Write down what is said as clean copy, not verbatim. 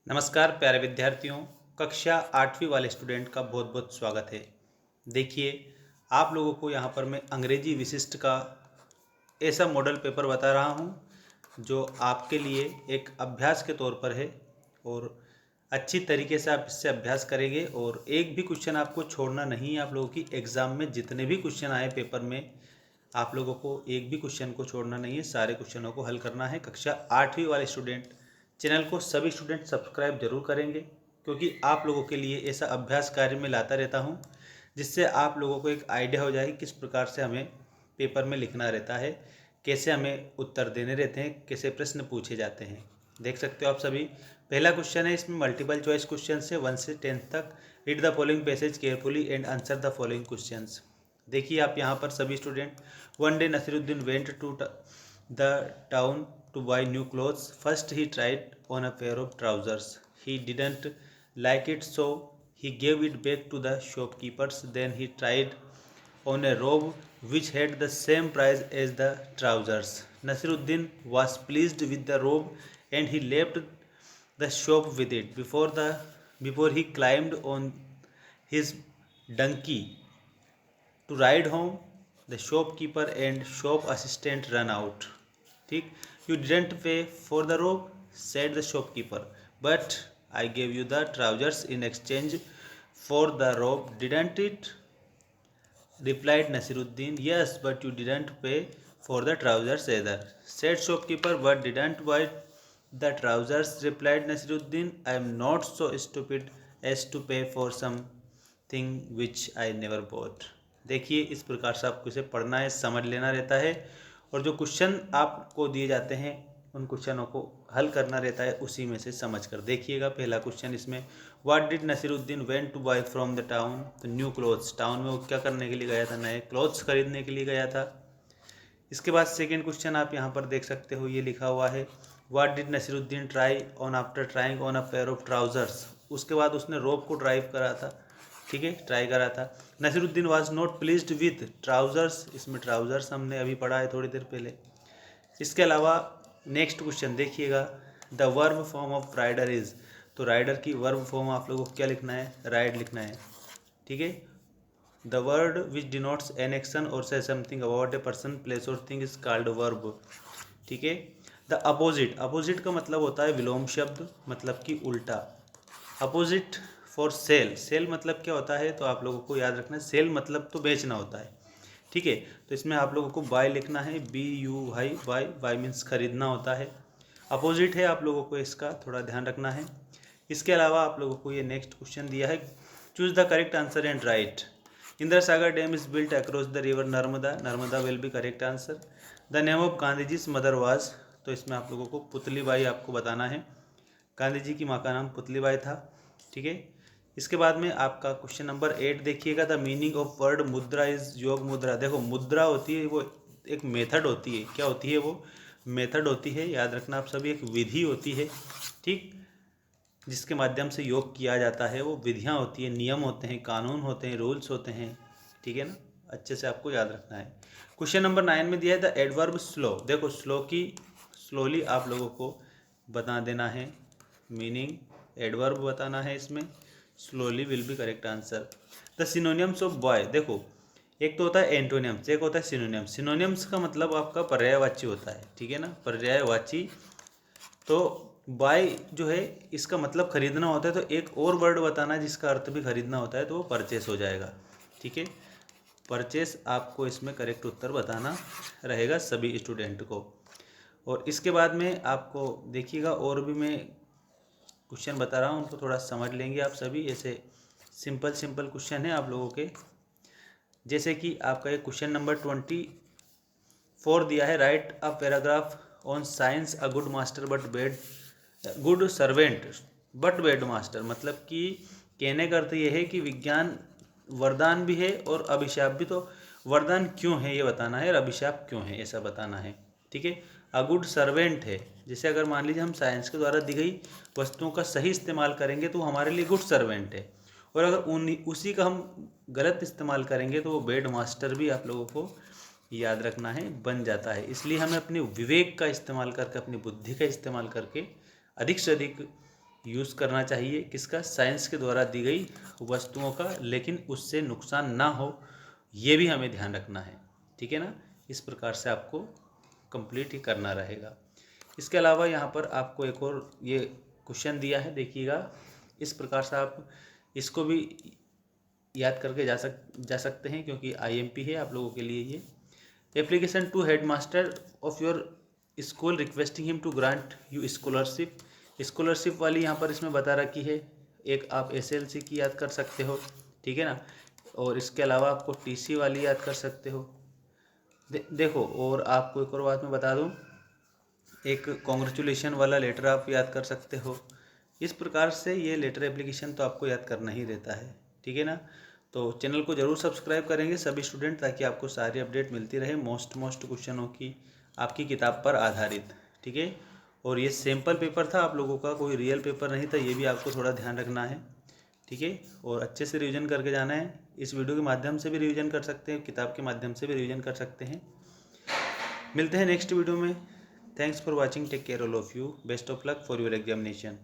नमस्कार प्यारे विद्यार्थियों। कक्षा 8वीं वाले स्टूडेंट का बहुत बहुत स्वागत है। देखिए, आप लोगों को यहाँ पर मैं अंग्रेजी विशिष्ट का ऐसा मॉडल पेपर बता रहा हूँ जो आपके लिए एक अभ्यास के तौर पर है और अच्छी तरीके से आप इससे अभ्यास करेंगे और एक भी क्वेश्चन आपको छोड़ना नहीं है। आप लोगों की एग्ज़ाम में जितने भी क्वेश्चन आए पेपर में, आप लोगों को एक भी क्वेश्चन को छोड़ना नहीं है, सारे क्वेश्चनों को हल करना है। कक्षा 8वीं वाले स्टूडेंट चैनल को सभी स्टूडेंट सब्सक्राइब जरूर करेंगे, क्योंकि आप लोगों के लिए ऐसा अभ्यास कार्य में लाता रहता हूं जिससे आप लोगों को एक आइडिया हो जाए किस प्रकार से हमें पेपर में लिखना रहता है, कैसे हमें उत्तर देने रहते हैं, कैसे प्रश्न पूछे जाते हैं। देख सकते हो आप सभी। पहला क्वेश्चन है, इसमें मल्टीपल चॉइस क्वेश्चन है 1 से 10 तक। Read the following passage carefully and answer the following questions. देखिए आप यहाँ पर सभी student. One day Nasiruddin went to the town to buy new clothes. First he tried on a pair of trousers. He didn't like it, so he gave it back to the shopkeepers. Then he tried on a robe which had the same price as the trousers. Nasiruddin was pleased with the robe and he left the shop with it. Before he climbed on his donkey to ride home, the shopkeeper and shop assistant ran out. ठीक, you didn't pay for the robe, said the shopkeeper, but I gave you the trousers in exchange for the robe, didn't it? Replied Nasiruddin. Yes, but you didn't pay for the trousers either, said shopkeeper. But didn't buy the trousers, replied Nasiruddin. I am not so stupid as to pay for something which I never bought. देखिए, इस प्रकार से आपको इसे पढ़ना है, समझ लेना रहता है और जो क्वेश्चन आपको दिए जाते हैं उन क्वेश्चनों को हल करना रहता है उसी में से समझ कर। देखिएगा पहला क्वेश्चन इसमें, what did Nasiruddin went to buy from the town the new clothes. Town में वो क्या करने के लिए गया था? नए क्लोथ्स खरीदने के लिए गया था। इसके बाद सेकेंड क्वेश्चन आप यहाँ पर देख सकते हो, ये लिखा हुआ है, what did Nasiruddin try on after trying on a pair of trousers. उसके बाद उसने रोप को ड्राइव करा था, ठीक है, ट्राई करा था। Nasiruddin was not pleased with trousers, इसमें ट्राउजर्स हमने अभी पढ़ा है थोड़ी देर पहले। इसके अलावा नेक्स्ट क्वेश्चन देखिएगा, the verb form of rider is. तो राइडर की वर्ब फॉर्म आप लोगों को क्या लिखना है? राइड लिखना है, ठीक है। The word which denotes an action और say something about a person place और थिंग इज कॉल्ड वर्ब, ठीक है। द अपोजिट, अपोजिट का मतलब होता है विलोम शब्द, मतलब कि उल्टा। अपोजिट फॉर सेल, सेल मतलब क्या होता है? तो आप लोगों को याद रखना है, सेल मतलब तो बेचना होता है, ठीक है। तो इसमें आप लोगों को बाय लिखना है, BUY, बाय, बाय मीन्स खरीदना होता है। अपोजिट है, आप लोगों को इसका थोड़ा ध्यान रखना है। इसके अलावा आप लोगों को ये नेक्स्ट क्वेश्चन दिया है, choose the correct answer and write. Indira Sagar dam is built across the river Narmada, Narmada will be correct answer. The name of Gandhi जी's मदर वाज। तो इसमें आप लोगों को पुतलीबाई आपको बताना है, गांधी जी की माँ का नाम पुतलीबाई था, ठीक है। इसके बाद में आपका क्वेश्चन नंबर 8 देखिएगा, द मीनिंग ऑफ वर्ड मुद्रा इज योग मुद्रा। देखो मुद्रा होती है वो एक मेथड होती है, क्या होती है? वो मेथड होती है, याद रखना आप सभी, एक विधि होती है, ठीक, जिसके माध्यम से योग किया जाता है। वो विधियाँ होती है, नियम होते हैं, कानून होते हैं, रूल्स होते हैं, ठीक है ना, अच्छे से आपको याद रखना है। क्वेश्चन नंबर 9 में दिया है द एडवर्ब स्लो। देखो स्लो की स्लोली आप लोगों को बता देना है मीनिंग, एडवर्ब बताना है इसमें, slowly will be correct answer. The synonyms of boy, देखो एक तो होता है एंटोनियम्स, एक होता है सिनोनियम्स। सिनोनियम्स का मतलब आपका पर्यायवाची होता है, ठीक है ना, पर्यायवाची। तो बाय जो है इसका मतलब खरीदना होता है, तो एक और वर्ड बताना जिसका अर्थ भी खरीदना होता है, तो वो परचेस हो जाएगा, ठीक है। परचेस आपको इसमें करेक्ट उत्तर बताना रहेगा सभी स्टूडेंट को। और इसके बाद में आपको देखिएगा और भी मैं क्वेश्चन बता रहा हूँ, उनको थोड़ा समझ लेंगे आप सभी। ऐसे सिंपल सिंपल क्वेश्चन है आप लोगों के, जैसे कि आपका एक क्वेश्चन नंबर 24 दिया है, right a paragraph on science a good master but bad, good servant but bad master. मतलब कि कहने का अर्थ ये है कि विज्ञान वरदान भी है और अभिशाप भी। तो वरदान क्यों है ये बताना है और अभिशाप क्यों है ऐसा बताना है, ठीक है। अ गुड सर्वेंट है, जैसे अगर मान लीजिए हम साइंस के द्वारा दी गई वस्तुओं का सही इस्तेमाल करेंगे तो हमारे लिए गुड सर्वेंट है, और अगर उसी का हम गलत इस्तेमाल करेंगे तो वो बैड मास्टर भी आप लोगों को याद रखना है बन जाता है। इसलिए हमें अपने विवेक का इस्तेमाल करके, अपनी बुद्धि का इस्तेमाल करके अधिक से अधिक यूज़ करना चाहिए, किसका, साइंस के द्वारा दी गई वस्तुओं का, लेकिन उससे नुकसान ना हो ये भी हमें ध्यान रखना है। ठीक है ना, इस प्रकार से आपको कंप्लीट ही करना रहेगा। इसके अलावा यहाँ पर आपको एक और ये क्वेश्चन दिया है, देखिएगा। इस प्रकार से आप इसको भी याद करके जा सकते हैं, क्योंकि IMP है आप लोगों के लिए ये। Application to headmaster of your school requesting him to grant you scholarship. Scholarship वाली यहाँ पर इसमें बता रखी है। एक आप SLC की याद कर सकते हो, ठीक है ना, और इसके अलावा आपको TC वाली याद कर सकते हो। देखो, और आपको एक और बात मैं बता दूँ, एक कॉन्ग्रेचुलेशन वाला लेटर आप याद कर सकते हो। इस प्रकार से ये लेटर एप्लीकेशन तो आपको याद करना ही रहता है। ठीक है ना, तो चैनल को ज़रूर सब्सक्राइब करेंगे सभी स्टूडेंट, ताकि आपको सारी अपडेट मिलती रहे मोस्ट क्वेश्चनों की, आपकी किताब पर आधारित। ठीक है, और ये सैम्पल पेपर था आप लोगों का, कोई रियल पेपर नहीं था, ये भी आपको थोड़ा ध्यान रखना है। ठीक है, और अच्छे से रिवीजन करके जाना है। इस वीडियो के माध्यम से भी रिवीजन कर सकते हैं, किताब के माध्यम से भी रिवीजन कर सकते हैं। मिलते हैं नेक्स्ट वीडियो में। Thanks for watching, take care all of you, best of luck for your examination.